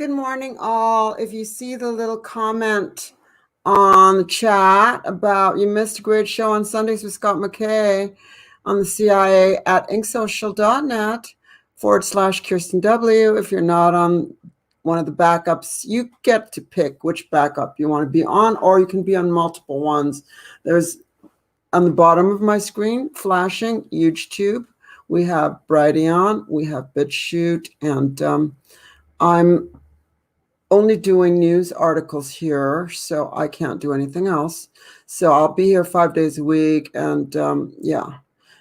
Good morning, all. If you see the little comment on the chat about you missed a great show on Sundays with Scott McKay on the CIA at inksocial.net/Kirsten W. If you're not on one of the backups, you get to pick which backup you want to be on, or you can be on multiple ones. There's on the bottom of my screen flashing YouTube. We have Brighteon, we have BitChute, and I'm only doing news articles here, so I can't do anything else. So I'll be here 5 days a week, and yeah,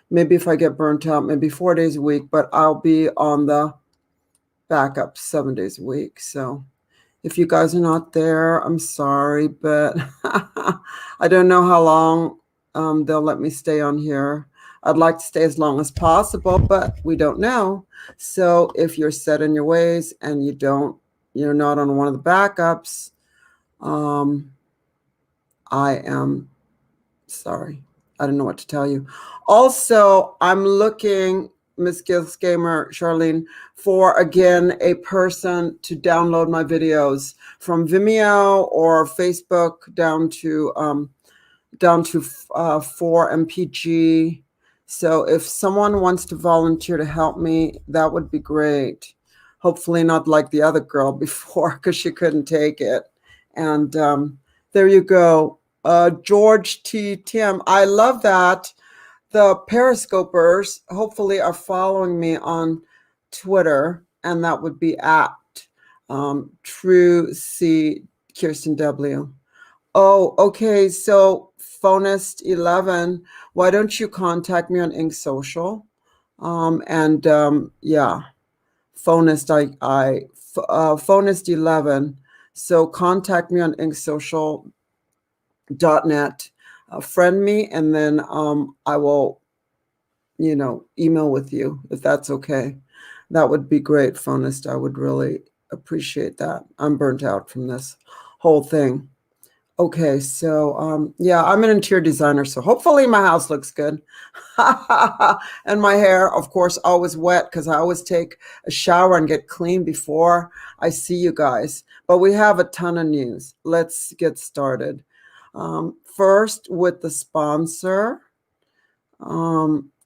maybe if I get burnt out, maybe 4 days a week, but I'll be on the backup 7 days a week. So if you guys are not there, I'm sorry, but I don't know how long they'll let me stay on here. I'd like to stay as long as possible, but we don't know. So if you're set in your ways and you're not on one of the backups, I am sorry. I don't know what to tell you. Also, I'm looking, Miss Gills Gamer, Charlene, for, again, a person to download my videos from Vimeo or Facebook down to 4MPG. So if someone wants to volunteer to help me, that would be great. Hopefully not like the other girl before, because she couldn't take it. And there you go. George T. Tim, I love that. The Periscopers hopefully are following me on Twitter, and that would be at True C Kirsten W. Oh, okay. So Phonist11, why don't you contact me on Ink Social? Yeah. Phonist, Phonist11. So contact me on inksocial.net, friend me, and then I will, email with you if that's okay. That would be great, Phonist. I would really appreciate that. I'm burnt out from this whole thing. Okay, so yeah, I'm an interior designer, so hopefully my house looks good. And my hair, of course, always wet because I always take a shower and get clean before I see you guys. But we have a ton of news. Let's get started. First with the sponsor.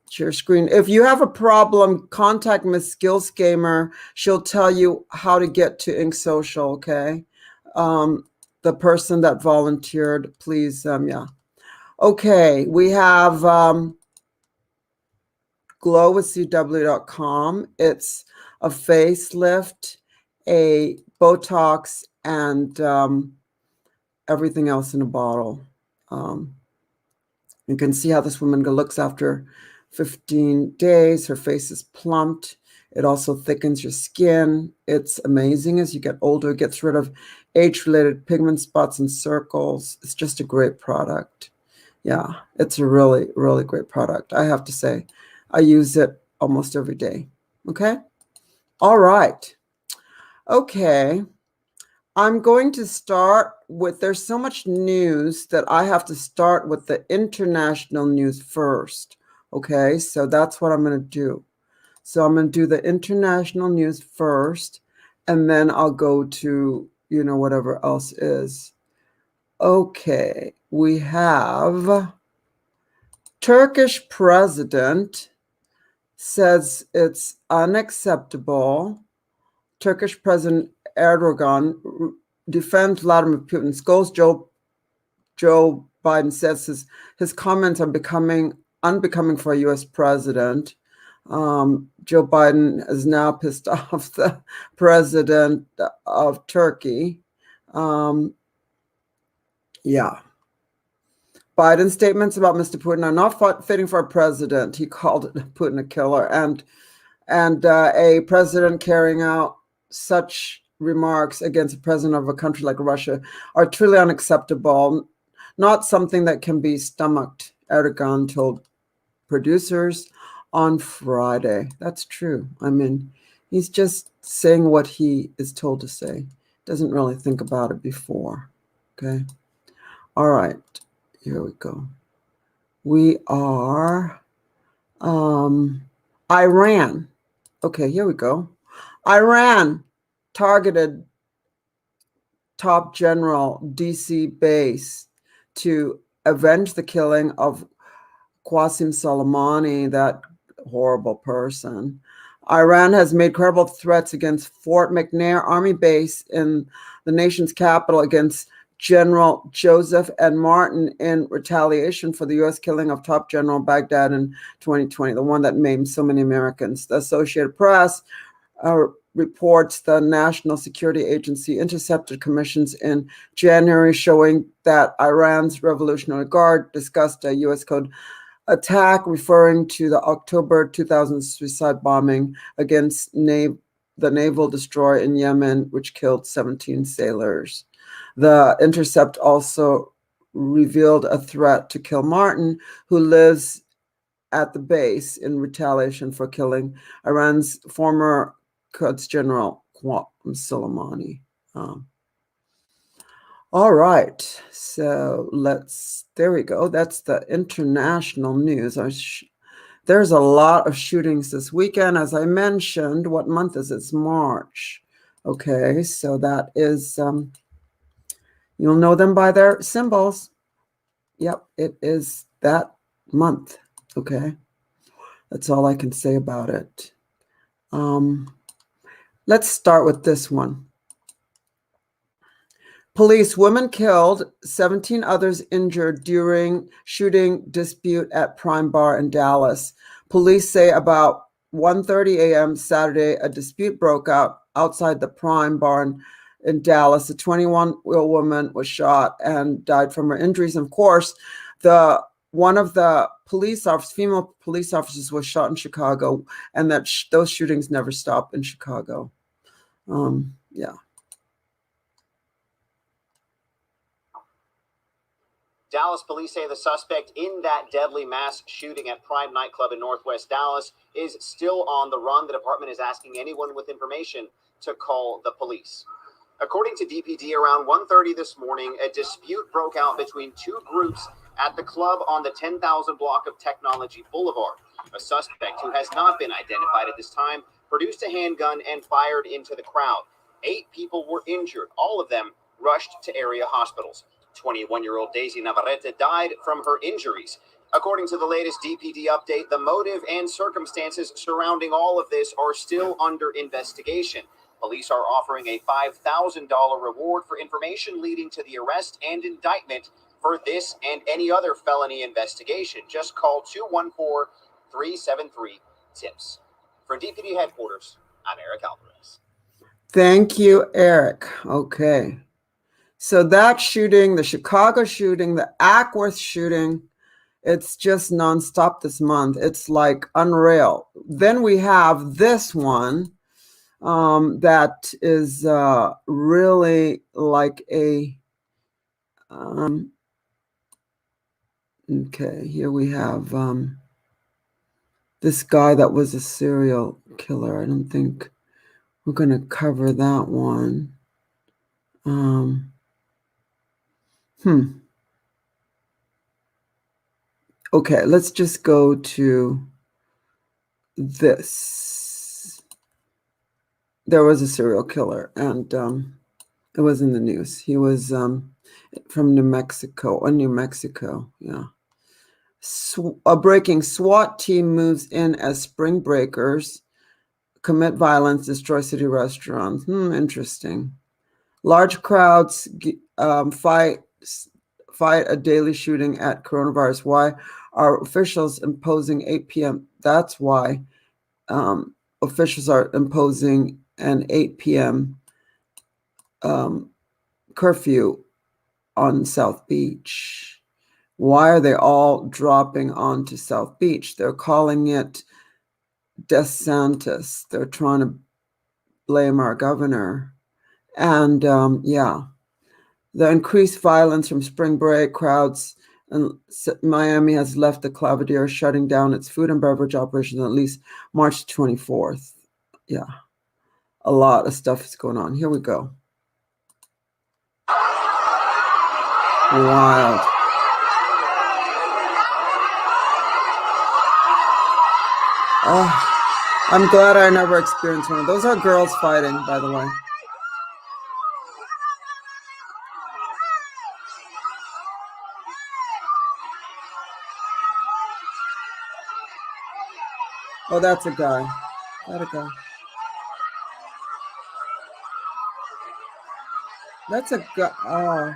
Share screen. If you have a problem, contact Miss Skills Gamer. She'll tell you how to get to Ink Social, okay? The person that volunteered, please, yeah. Okay, we have glowwithcw.com. It's a facelift, a Botox, and everything else in a bottle. You can see how this woman looks after 15 days. Her face is plumped. It also thickens your skin. It's amazing as you get older. It gets rid of age-related pigment spots and circles. It's just a great product. Yeah, it's a really, really great product. I have to say, I use it almost every day. Okay? All right. Okay. I'm going to start with, there's so much news that I have to start with the international news first. Okay, so that's what I'm going to do. So I'm going to do the international news first, and then I'll go to, whatever else is. Okay, we have Turkish president says it's unacceptable. Turkish President Erdogan defends Vladimir Putin, scolds Joe Biden, says his comments are unbecoming for a U.S. president. Joe Biden is now pissed off the president of Turkey. Yeah. Biden's statements about Mr. Putin are not fitting for a president. He called Putin a killer. And a president carrying out such remarks against a president of a country like Russia are truly unacceptable. Not something that can be stomached, Erdogan told producers on Friday. That's true. I mean, he's just saying what he is told to say. Doesn't really think about it before. Okay. All right. Here we go. We are Iran. Okay, here we go. Iran targeted top general DC base to avenge the killing of Qasem Soleimani, that horrible person. Iran has made credible threats against Fort McNair Army Base in the nation's capital against General Joseph N. Martin in retaliation for the U.S. killing of top General Baghdad in 2020, the one that maimed so many Americans. The Associated Press reports the National Security Agency intercepted commissions in January showing that Iran's Revolutionary Guard discussed a U.S. code attack referring to the October 2000 suicide bombing against the naval destroyer in Yemen, which killed 17 sailors. The intercept also revealed a threat to kill Martin, who lives at the base, in retaliation for killing Iran's former Quds General Qasem Soleimani. All right, so there we go. That's the international news. There's a lot of shootings this weekend. As I mentioned, what month is it? It's March. Okay, so that is, you'll know them by their symbols. Yep, it is that month. Okay, that's all I can say about it. Let's start with this one. Police: women killed, 17 others injured during shooting dispute at Prime Bar in Dallas. Police say about 1:30 a.m. Saturday, a dispute broke out outside the Prime Bar in Dallas. A 21-year-old woman was shot and died from her injuries. And of course, one of the female police officers was shot in Chicago, and that those shootings never stop in Chicago. Yeah. Dallas police say the suspect in that deadly mass shooting at Prime nightclub in Northwest Dallas is still on the run. The department is asking anyone with information to call the police. According to DPD, around 1:30 this morning, a dispute broke out between two groups at the club on the 10,000 block of Technology Boulevard. A suspect who has not been identified at this time produced a handgun and fired into the crowd. 8 people were injured, all of them rushed to area hospitals. 21-year-old Daisy Navarrete died from her injuries. According to the latest DPD update, the motive and circumstances surrounding all of this are still under investigation. Police are offering a $5,000 reward for information leading to the arrest and indictment for this and any other felony investigation. Just call 214-373-TIPS. From DPD headquarters, I'm Eric Alvarez. Thank you, Eric. Okay. So that shooting, the Chicago shooting, the Ackworth shooting, it's just nonstop this month. It's like unreal. Then we have this one that is really like a, okay, here we have this guy that was a serial killer. I don't think we're going to cover that one. Okay, let's just go to this. There was a serial killer, and it was in the news. He was from New Mexico, yeah. A breaking SWAT team moves in as spring breakers commit violence, destroy city restaurants. Interesting. Large crowds fight a daily shooting at coronavirus. Why are officials imposing 8 p.m.? That's why officials are imposing an 8 p.m. Curfew on South Beach. Why are they all dropping onto South Beach? They're calling it DeSantis. They're trying to blame our governor. And yeah, the increased violence from spring break crowds in Miami has left the Clavadier shutting down its food and beverage operations at least March 24th. Yeah, a lot of stuff is going on. Here we go. Wild. Oh, I'm glad I never experienced one of those. Are girls fighting, by the way. Oh, that's a guy. That a guy. That's a guy. Oh.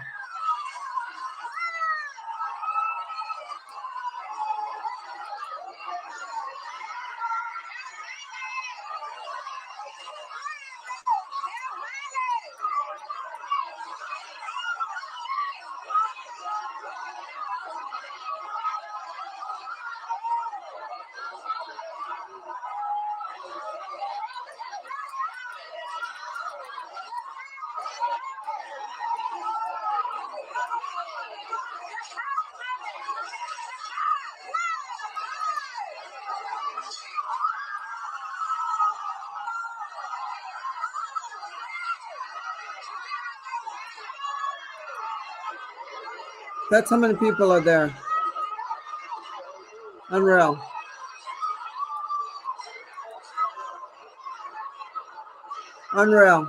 That's how many people are there. Unreal. Unreal.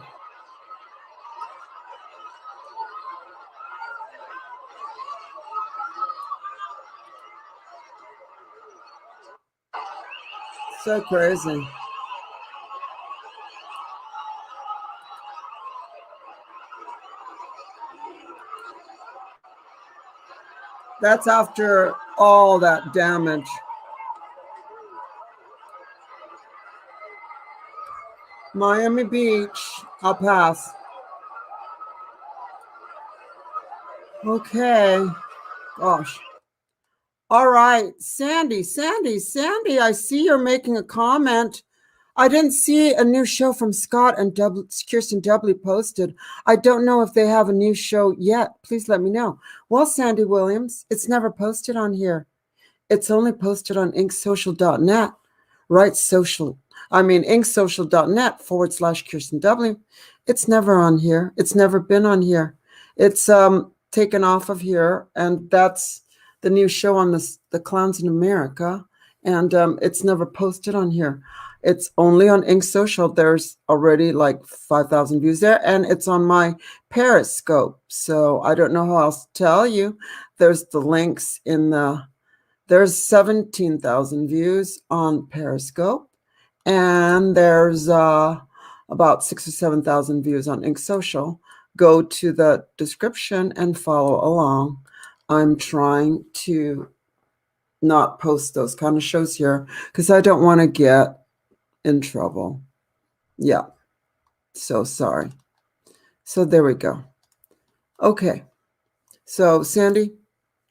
So crazy. That's after all that damage. Miami Beach. I'll pass. Okay. Gosh. All right. Sandy, I see you're making a comment. I didn't see a new show from Scott and Kirsten Doubly posted. I don't know if they have a new show yet. Please let me know. Well, Sandy Williams, it's never posted on here. It's only posted on inksocial.net, right? Inksocial.net/Kirsten W. It's never on here. It's never been on here. It's taken off of here, and that's the new show on the Clowns in America, and it's never posted on here. It's only on Ink Social. There's already like 5,000 views there, and it's on my Periscope. So I don't know how else to tell you. There's the links in there's 17,000 views on Periscope, and there's about 6 or 7,000 views on Ink Social. Go to the description and follow along. I'm trying to not post those kind of shows here because I don't want to get in trouble. Yeah. So sorry. So there we go. Okay. So Sandy,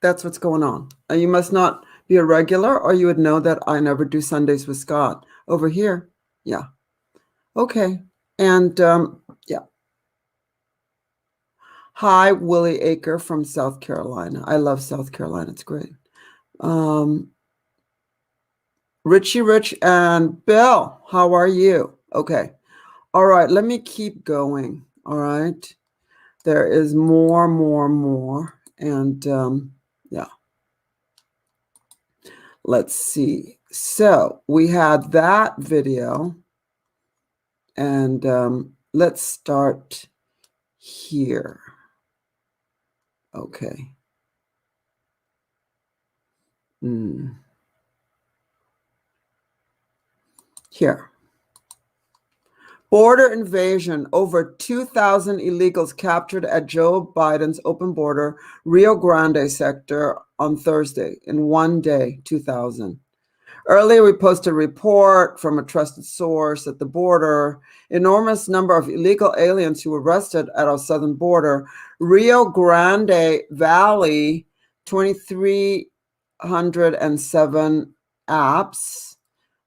that's what's going on. You must not be a regular, or you would know that I never do Sundays with Scott over here. Yeah. Okay. And yeah. Hi, Willie Aker from South Carolina. I love South Carolina. It's great. Richie Rich and Bill, how are you? Okay. All right. Let me keep going. All right. There is more. And yeah. Let's see. So we had that video. And let's start here. Okay. Here. Border invasion. Over 2,000 illegals captured at Joe Biden's open border Rio Grande sector on Thursday. In one day, 2,000. Earlier, we posted a report from a trusted source at the border. Enormous number of illegal aliens who were arrested at our southern border. Rio Grande Valley, 2,307 apps,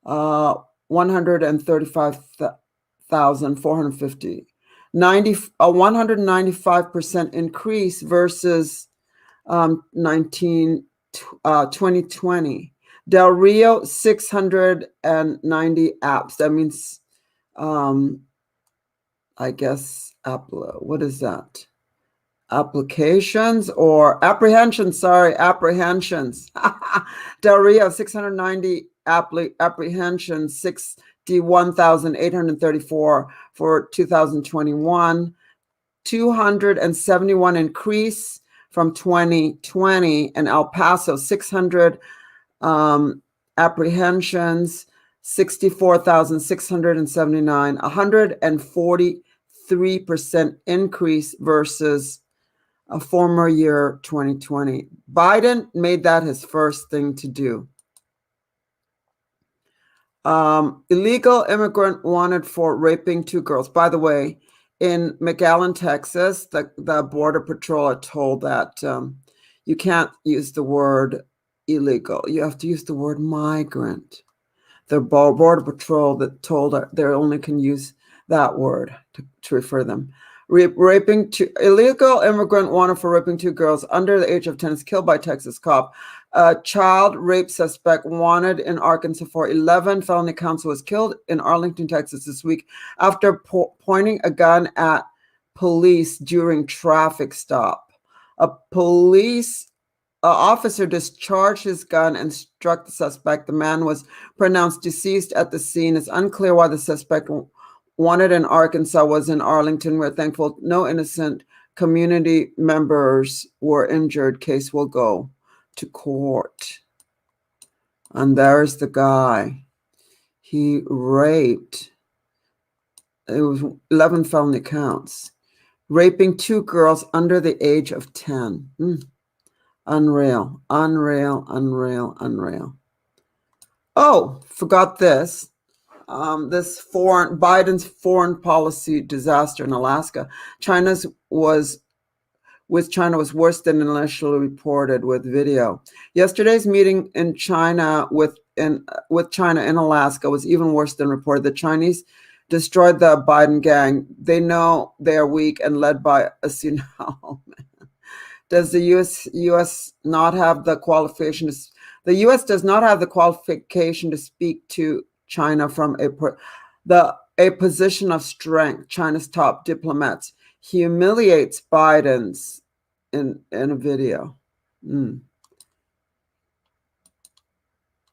135,450. 195% increase versus 2020. Del Rio, 690 apps. That means, I guess, what is that? Applications or apprehensions? Sorry, apprehensions. Del Rio, 690 apprehensions, 61,834 for 2021. 271 increase from 2020, and El Paso, 600 apprehensions, 64,679, 143% increase versus a former year, 2020. Biden made that his first thing to do. Illegal immigrant wanted for raping 2 girls. By the way, in McAllen, Texas, the Border Patrol are told that you can't use the word illegal. You have to use the word migrant. The Border Patrol that told her they only can use that word to refer them. Illegal immigrant wanted for raping 2 girls under the age of 10 is killed by Texas cop. A child rape suspect wanted in Arkansas for 11 felony counts was killed in Arlington, Texas this week after pointing a gun at police during traffic stop. A police officer discharged his gun and struck the suspect. The man was pronounced deceased at the scene. It's unclear why the suspect wanted in Arkansas was in Arlington. We're thankful no innocent community members were injured. Case will go to court. And there's the guy. He raped. It was 11 felony counts. Raping 2 girls under the age of 10. Unreal, unreal, unreal, unreal. Oh, forgot this. Biden's foreign policy disaster in Alaska. China was worse than initially reported with video. Yesterday's meeting in China with China in Alaska was even worse than reported. The Chinese destroyed the Biden gang. They know they are weak and led by a senile man. Does the U.S. not have the qualification to? The U.S. does not have the qualification to speak to China from a position of strength. China's top diplomats humiliates Biden's in a video. We'll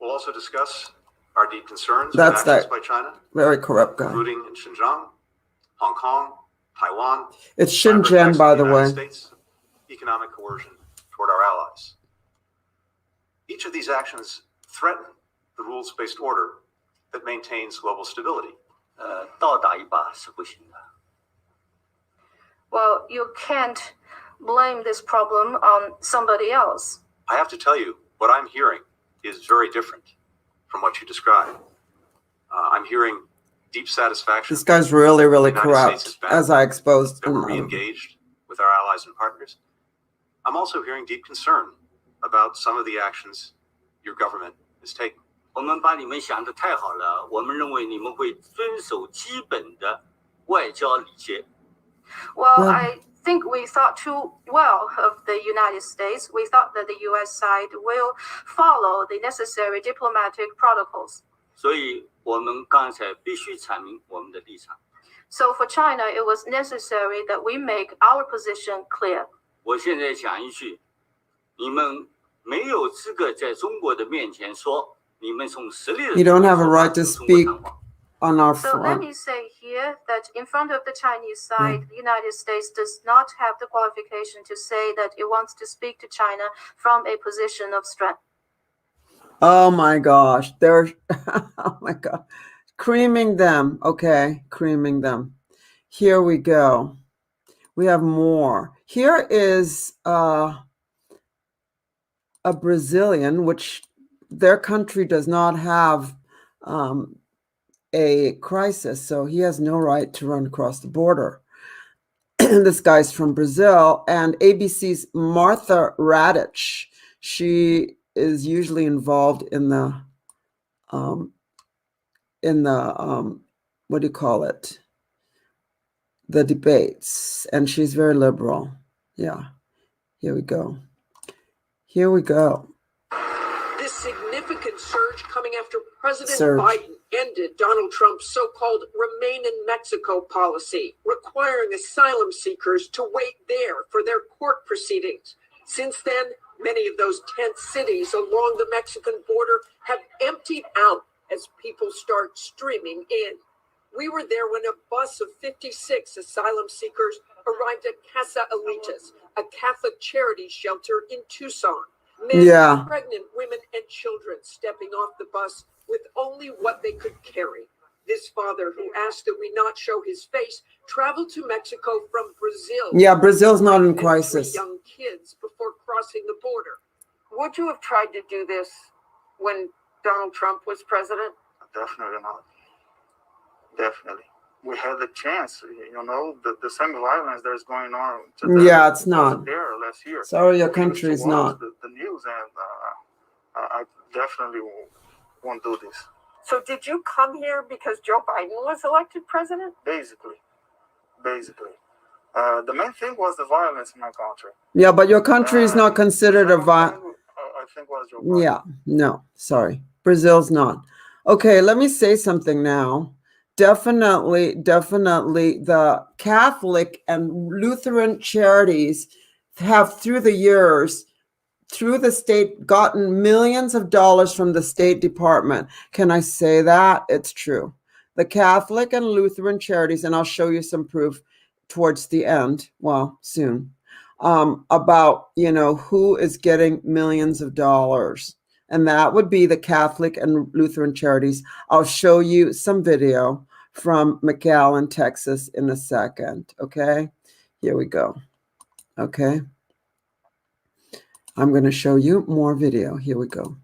also discuss our deep concerns about actions by China. Very corrupt guy. Including in Xinjiang, Hong Kong, Taiwan. It's Xinjiang, by the way. States, economic coercion toward our allies. Each of these actions threaten the rules-based order that maintains global stability. Well, you can't blame this problem on somebody else. I have to tell you, what I'm hearing is very different from what you described. I'm hearing deep satisfaction. This guy's really, really corrupt, as I exposed. That we're re-engaged with our allies and partners. I'm also hearing deep concern about some of the actions your government is taking. Well, I think we thought too well of the United States. We thought that the U.S. side will follow the necessary diplomatic protocols. So for China, it was necessary that we make our position clear. You don't have a right to speak on our front. So let me say here that in front of the Chinese side, the United States does not have the qualification to say that it wants to speak to China from a position of strength. Oh my gosh, they're oh my god, creaming them. Okay, creaming them. Here we go. We have more. Here is a Brazilian, which their country does not have a crisis, so he has no right to run across the border. This guy's from Brazil, and ABC's Martha Radich. She is usually involved in the what do you call it? The debates, and she's very liberal. Yeah, here we go. Here we go. This significant surge coming after President Biden ended Donald Trump's so-called Remain in Mexico policy, requiring asylum seekers to wait there for their court proceedings. Since then, many of those tent cities along the Mexican border have emptied out as people start streaming in. We were there when a bus of 56 asylum seekers arrived at Casa Elitas, a Catholic charity shelter in Tucson. Men, pregnant women, and children stepping off the bus with only what they could carry. This father, who asked that we not show his face, traveled to Mexico from Brazil. Yeah, Brazil's not in And crisis. 3 young kids before crossing the border. Would you have tried to do this when Donald Trump was president? Definitely not. Definitely. We had the chance, the same violence that's going on today. Yeah, it's not. There last year. Sorry, your country is not. The news, and I definitely won't do this. So did you come here because Joe Biden was elected president? Basically. The main thing was the violence in my country. Yeah, but your country is not considered a I think was Joe Biden. Yeah, no, sorry. Brazil's not. Okay, let me say something now. Definitely, the Catholic and Lutheran charities have, through the years, through the state, gotten millions of dollars from the State Department. Can I say that? It's true. The Catholic and Lutheran charities, and I'll show you some proof towards the end, well, soon, about, who is getting millions of dollars. And that would be the Catholic and Lutheran charities. I'll show you some video from McAllen, Texas in a second. Okay, here we go. Okay. I'm going to show you more video. Here we go.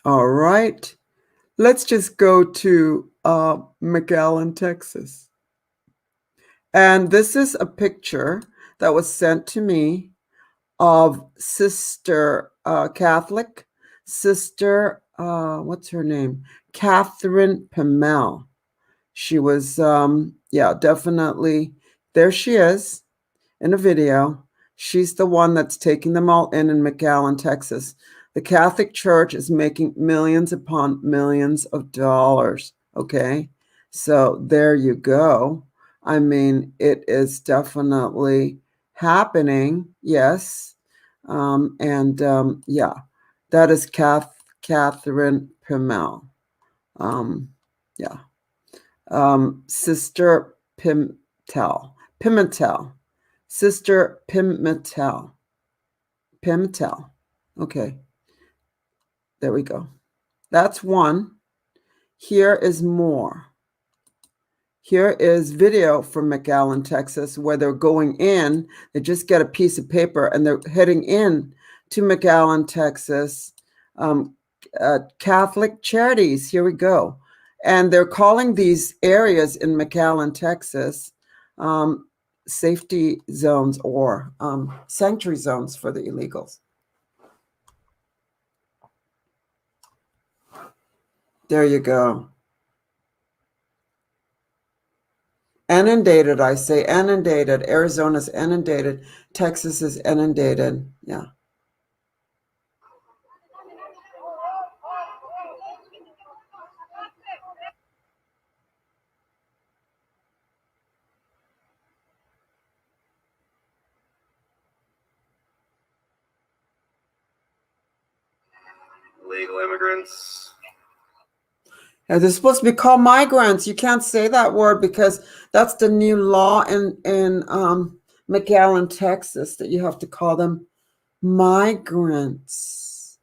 All right. Let's just go to McAllen, Texas. And this is a picture that was sent to me of Sister Catholic, Sister, what's her name? Catherine Pimmel. She was, definitely, there she is in a video. She's the one that's taking them all in McAllen, Texas. The Catholic Church is making millions upon millions of dollars. Okay, so there you go. I mean, it is definitely happening. Yes. That is Catherine Pimmel. Sister Pimentel. Sister Pimentel. Okay. There we go. That's one. Here is more. Here is video from McAllen, Texas, where they're going in. They just get a piece of paper and they're heading in to McAllen, Texas. Catholic charities. Here we go. And they're calling these areas in McAllen, Texas, safety zones or sanctuary zones for the illegals. There you go. Inundated, I say, inundated. Arizona's inundated. Texas is inundated. Yeah. Legal immigrants. Yeah, they're supposed to be called migrants. You can't say that word because that's the new law in McAllen, Texas, that you have to call them migrants.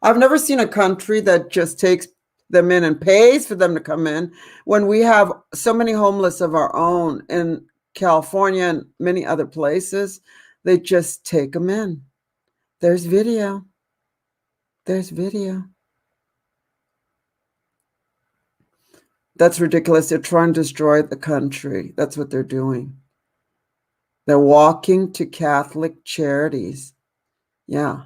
I've never seen a country that just takes them in and pays for them to come in when we have so many homeless of our own in California and many other places. They just take them in. There's video. There's video. That's ridiculous. They're trying to destroy the country. That's what they're doing. They're walking to Catholic charities. Yeah.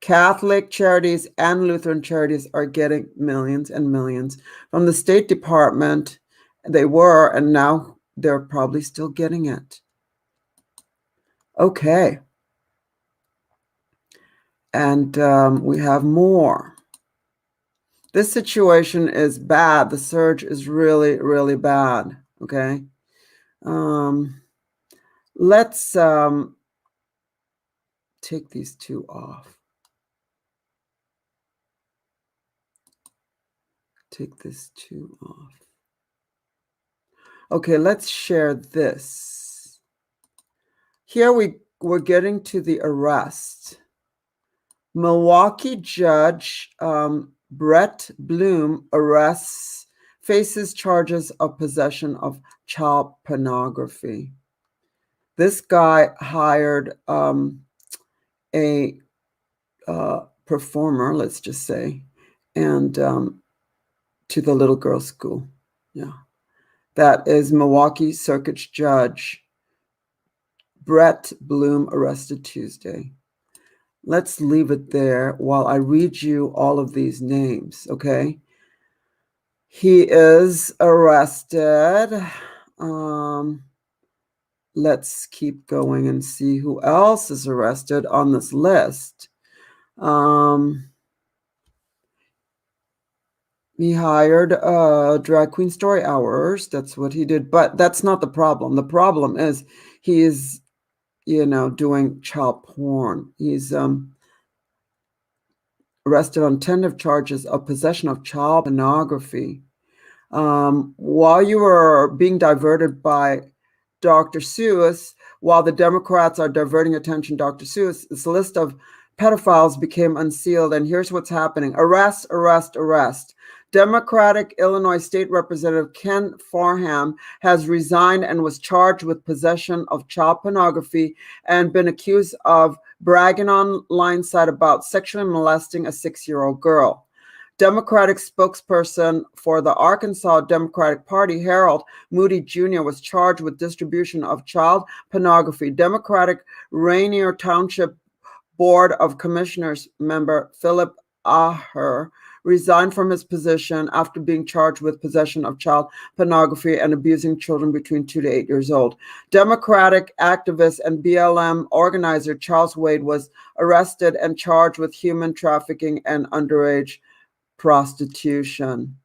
Catholic charities and Lutheran charities are getting millions and millions from the State Department. They were, and now they're probably still getting it. Okay. And we have more. This situation is bad. The surge is really, really bad. Okay. Let's take these two off. Take this two off. Okay, let's share this. Here we're getting to the arrest Milwaukee judge Brett Bloom faces charges of possession of child pornography. This guy hired a performer, let's just say, and to the little girls' school. Yeah. That is Milwaukee Circuit Judge Brett Bloom, arrested Tuesday. Let's leave it there while I read you all of these names, okay? He is arrested. Let's keep going and see who else is arrested on this list. He hired drag queen story hours. That's what he did. But that's not the problem. The problem is he is, doing child porn. He's arrested on tentative charges of possession of child pornography. While you were being diverted by Dr. Seuss, while the Democrats are diverting attention, Dr. Seuss, this list of pedophiles became unsealed, and here's what's happening. Arrest, arrest, arrest. Democratic Illinois State Representative Ken Farham has resigned and was charged with possession of child pornography and been accused of bragging online site about sexually molesting a 6-year-old girl. Democratic spokesperson for the Arkansas Democratic Party, Harold Moody Jr., was charged with distribution of child pornography. Democratic Rainier Township Board of Commissioners member Philip Aher resigned from his position after being charged with possession of child pornography and abusing children between 2 to 8 years old. Democratic activist and BLM organizer Charles Wade was arrested and charged with human trafficking and underage prostitution.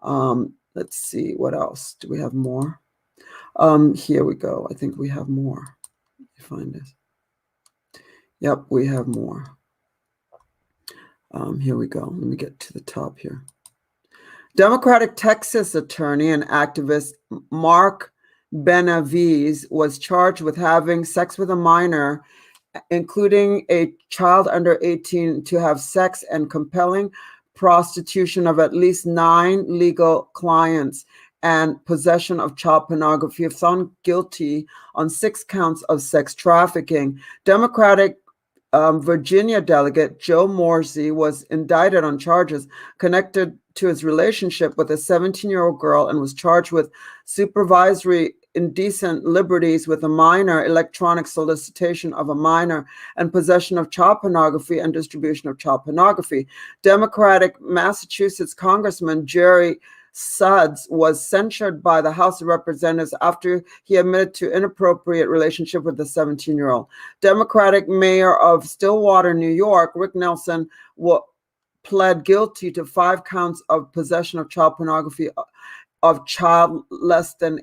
Let's see, what else? Do we have more? Here we go. I think we have more. Let me find this. Yep, we have more. Here we go. Let me get to the top here. Democratic Texas attorney and activist Mark Benavides was charged with having sex with a minor, including a child under 18, to have sex and compelling prostitution of at least 9 legal clients and possession of child pornography, found guilty on 6 counts of sex trafficking. Democratic Virginia delegate Joe Morsey was indicted on charges connected to his relationship with a 17-year-old girl and was charged with supervisory indecent liberties with a minor, electronic solicitation of a minor, and possession of child pornography and distribution of child pornography. Democratic Massachusetts Congressman Jerry Sudds was censured by the House of Representatives after he admitted to inappropriate relationship with the 17-year-old. Democratic Mayor of Stillwater, New York, Rick Nelson, pled guilty to 5 counts of possession of child pornography of child less than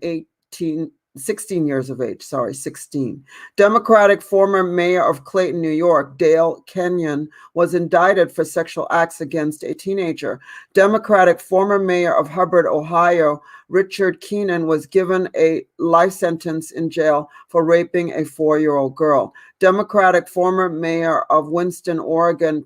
16 years of age, 16. Democratic former mayor of Clayton, New York, Dale Kenyon, was indicted for sexual acts against a teenager. Democratic former mayor of Hubbard, Ohio, Richard Keenan, was given a life sentence in jail for raping a 4-year-old girl. Democratic former mayor of Winston, Oregon,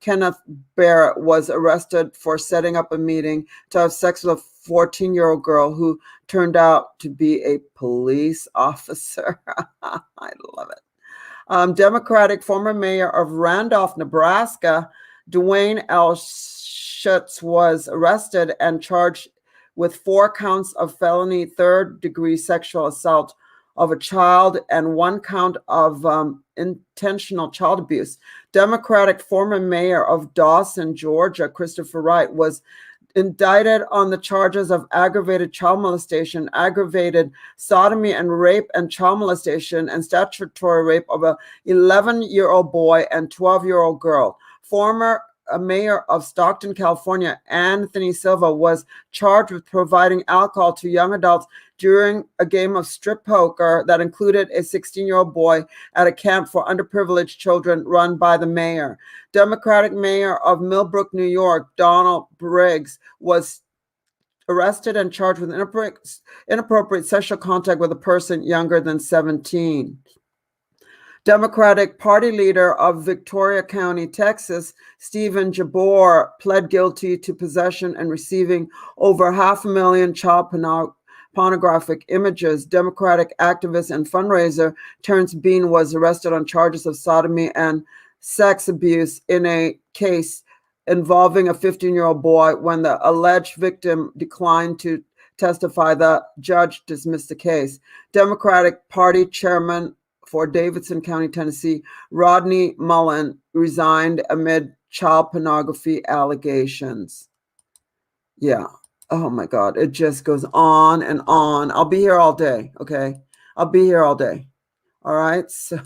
Kenneth Barrett, was arrested for setting up a meeting to have sex with a 14-year-old girl who turned out to be a police officer. I love it. Democratic former mayor of Randolph, Nebraska, Dwayne L. Schutz, was arrested and charged with 4 counts of felony third-degree sexual assault of a child and 1 count of intentional child abuse. Democratic former mayor of Dawson, Georgia, Christopher Wright, was indicted on the charges of aggravated child molestation, aggravated sodomy and rape, and child molestation and statutory rape of a 11-year-old boy and 12-year-old girl. Former mayor of Stockton, California, Anthony Silva, was charged with providing alcohol to young adults during a game of strip poker that included a 16-year-old boy at a camp for underprivileged children run by the mayor. Democratic mayor of Millbrook, New York, Donald Briggs, was arrested and charged with inappropriate sexual contact with a person younger than 17. Democratic Party leader of Victoria County, Texas, Stephen Jabor, pled guilty to possession and receiving over 500,000 child pornographic images. Democratic activist and fundraiser Terrence Bean was arrested on charges of sodomy and sex abuse in a case involving a 15-year-old boy. When the alleged victim declined to testify, the judge dismissed the case. Democratic Party chairman for Davidson County, Tennessee, Rodney Mullen, resigned amid child pornography allegations. Yeah. Oh my God. It just goes on and on. I'll be here all day. Okay. I'll be here all day. All right. So,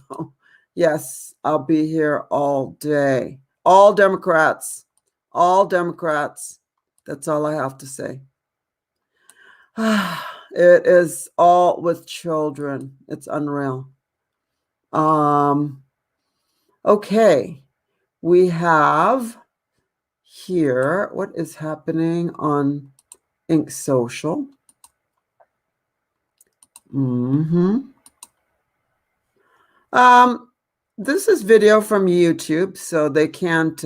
yes, I'll be here all day. All Democrats. All Democrats. That's all I have to say. It is all with children. It's unreal. Okay. We have here what is happening on Ink Social. This is video from YouTube, so they can't,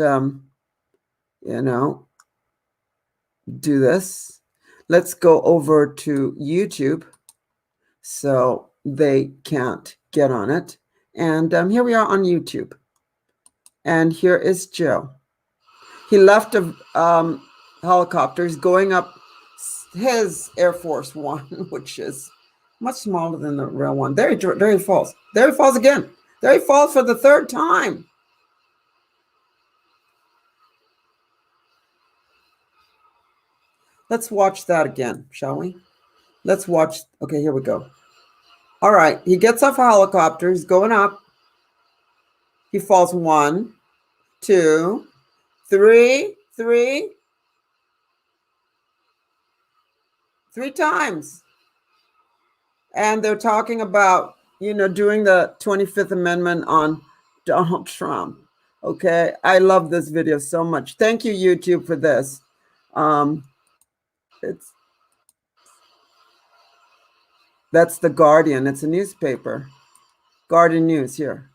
do this. Let's go over to YouTube so they can't get on it. And here we are on YouTube. And here is Joe. He left a helicopter. He's going up his Air Force One, which is much smaller than the real one. There he falls. There he falls again. There he falls for the third time. Let's watch that again, shall we? Let's watch. Okay, here we go. All right. He gets off a helicopter. He's going up. He falls 1, 2, 3 times. And they're talking about, doing the 25th Amendment on Donald Trump. Okay. I love this video so much. Thank you, YouTube, for this. That's the Guardian. It's a newspaper. Guardian News here.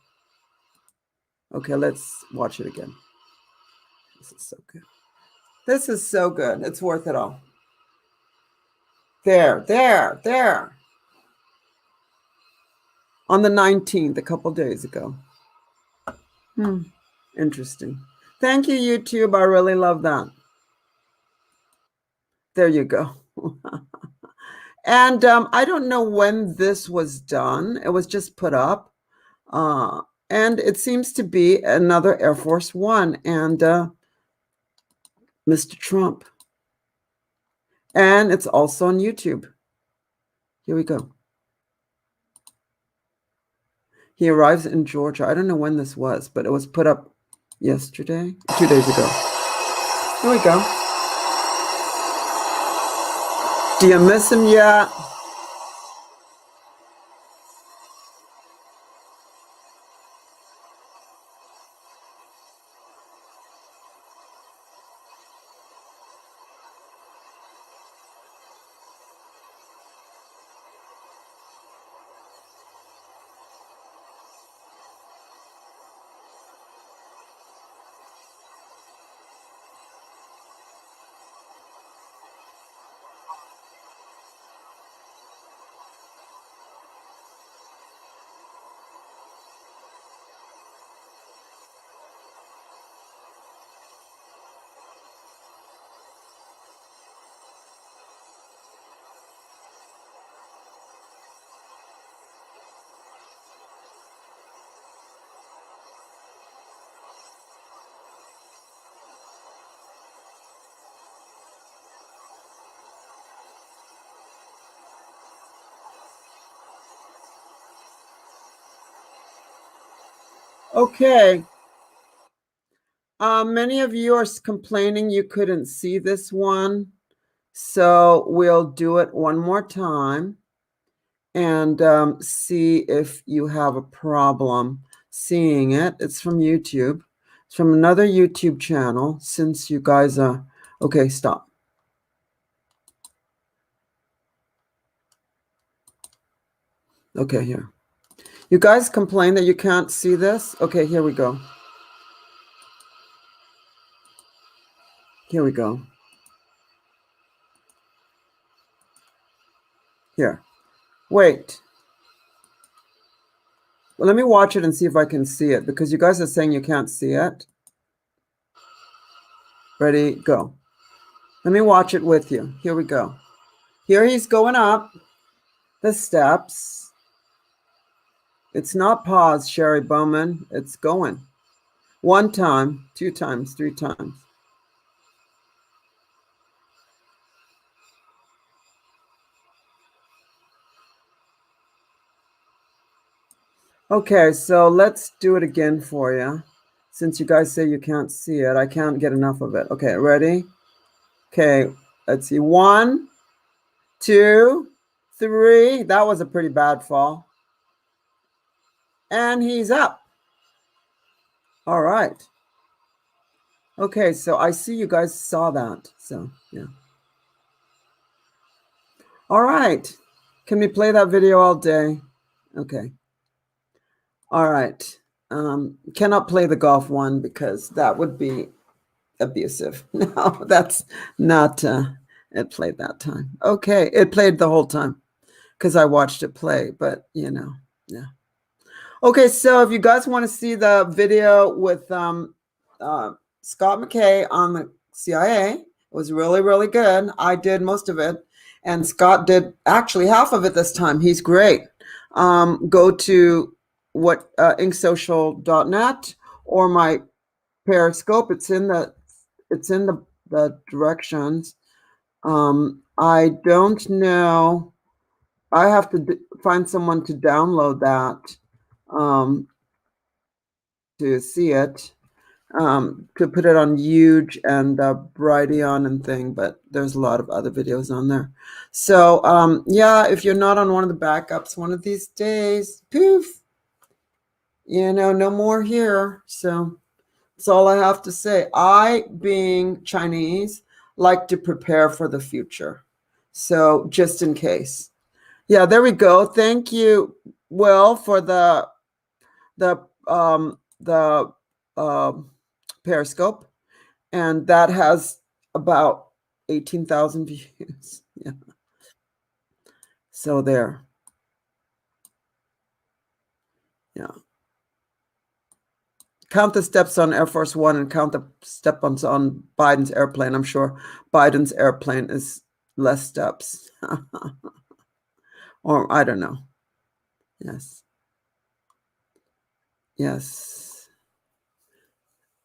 Okay, let's watch it again. This is so good. This is so good. It's worth it all. There. On the 19th, a couple days ago. Interesting. Thank you, YouTube. I really love that. There you go. And I don't know when this was done. It was just put up. And it seems to be another Air Force One and Mr. Trump. And it's also on YouTube. Here we go. He arrives in Georgia. I don't know when this was, but it was put up yesterday, 2 days ago. Here we go. Do you miss him yet? Okay. Many of you are complaining you couldn't see this one. So we'll do it one more time and see if you have a problem seeing it. It's from YouTube. It's from another YouTube channel, since you guys are... Okay, stop. Okay, here. You guys complain that you can't see this? Okay, here we go. Here we go. Here. Wait. Well, let me watch it and see if I can see it, because you guys are saying you can't see it. Ready, go. Let me watch it with you. Here we go. Here he's going up the steps. It's not pause, Sherry Bowman. It's going. 1 time, 2 times, 3 times. Okay, so let's do it again for you. Since you guys say you can't see it, I can't get enough of it. Okay, ready? Okay, let's see. 1, 2, 3. That was a pretty bad fall. And he's up. All right. Okay, so I see you guys saw that. So, yeah. All right. Can we play that video all day? Okay. All right. Cannot play the golf one because that would be abusive. No, that's not, it played that time. Okay, it played the whole time because I watched it play, but you know, yeah. Okay, so if you guys want to see the video with Scott McKay on the CIA, it was really, really good. I did most of it, and Scott did actually half of it this time. He's great. Go to inksocial.net or my Periscope. It's in the directions. I don't know. I have to find someone to download that to see it, to put it on Huge and Brighteon and thing, but there's a lot of other videos on there. So yeah, if you're not on one of the backups one of these days, poof, you know, no more here. So that's all I have to say. I, being Chinese, like to prepare for the future. So just in case. Yeah, there we go. Thank you, Will, for the Periscope. And that has about 18,000 views. Yeah. So there. Yeah. Count the steps on Air Force One and count the steps on Biden's airplane. I'm sure Biden's airplane is less steps. Or I don't know. Yes. Yes.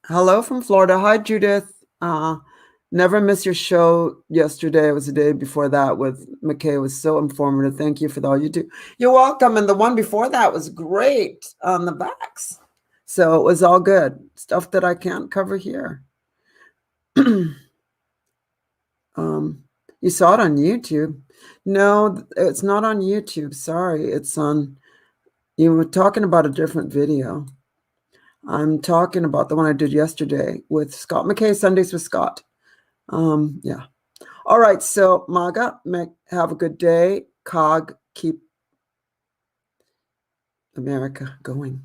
Hello from Florida. Hi, Judith. Never miss your show yesterday. It was the day before that with McKay. It was so informative. Thank you for all you do. You're welcome. And the one before that was great on the backs. So it was all good. Stuff that I can't cover here. You saw it on YouTube. No, it's not on YouTube. Sorry. It's on, you were talking about a different video. I'm talking about the one I did yesterday with Scott McKay, Sundays with Scott. Yeah. All right. So MAGA, have a good day. COG, keep America going.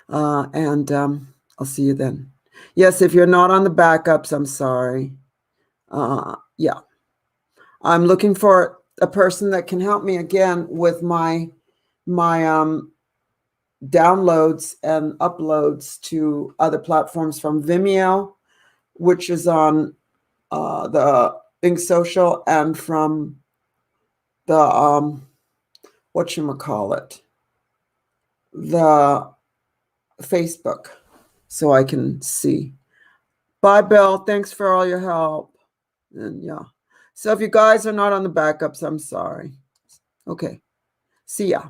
And I'll see you then. Yes, if you're not on the backups, I'm sorry. Yeah. I'm looking for a person that can help me again with my downloads and uploads to other platforms from Vimeo, which is on the Ink Social, and from the whatchamacallit, the Facebook, so I can see. Bye, Bill. Thanks for all your help. And yeah. So if you guys are not on the backups, I'm sorry. Okay. See ya.